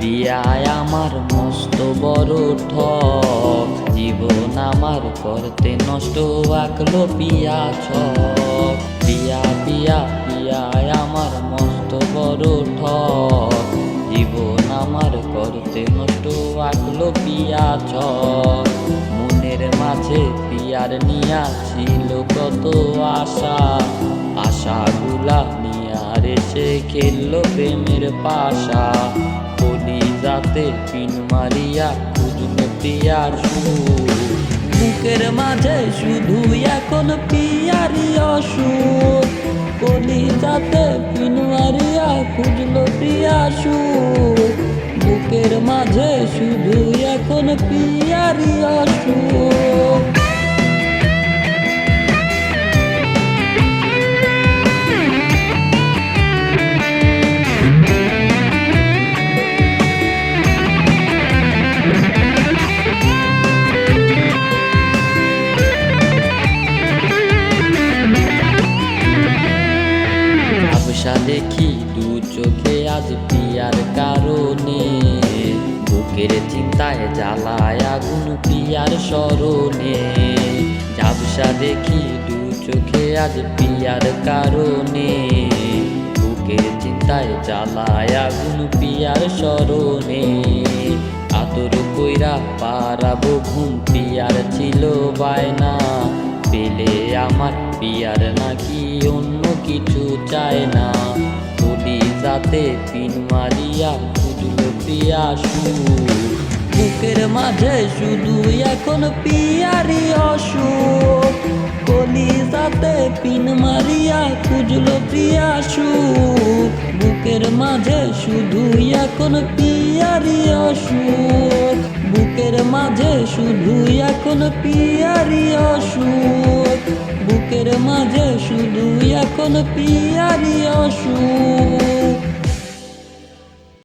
পিয়ায় আমার মস্ত বড় ঠক, জীবন আমার করতে নষ্ট আঁকলো পিয়া ছক। পিয়া পিয়া পিয়ায় আমার মস্ত বড় ঠক, জীবন আমার করতে নষ্ট আঁকলো পিয়া ছক। মনের মাঝে পিয়ার নিয়া ছিল কত আশা, আশাগুলা নিয়ার এসে খেললো প্রেমের পাশা। কলিজাতে পিন মারিয়া খুঁজলো পিয়ার সুর, বুকের মাঝে শুধু এখন পিয়ারি অসুর। কলিজাতে পিন মারিয়া খুঁজলো পিয়ার সুর, বুকের মাঝে শুধু এখন পিয়ারি অসুর। দেখি দু চোখে আজ পিয়ার কারণে, বুকের চিন্তায় জ্বালায় আগুন পিয়ার স্মরণে। ঝাপসা দেখি দু চোখে আজ পিয়ার কারণে, বুকের চিন্তায় জ্বালায় আগুন পিয়ার স্মরণে। আদর কইরা পারাবো ঘুম পিয়ার ছিল বায়না, পেলে আমার পিয়ার নাকি অন্য কিছু চায় না। কলিজাতে পিন মারিয়া খুঁজলো পিয়া সুর, বুকের মাঝে শুধু এখন পিয়ারি অসুর। কলিজাতে পিন মারিয়া খুঁজলো পিয়া সুর, বুকের মাঝে শুধু এখন পিয়ারি অসুর। বুকের মাঝে শুধু এখন পিয়ারি অসুর, বুকের মাঝে শুধু এখন পিয়ারি অসুর।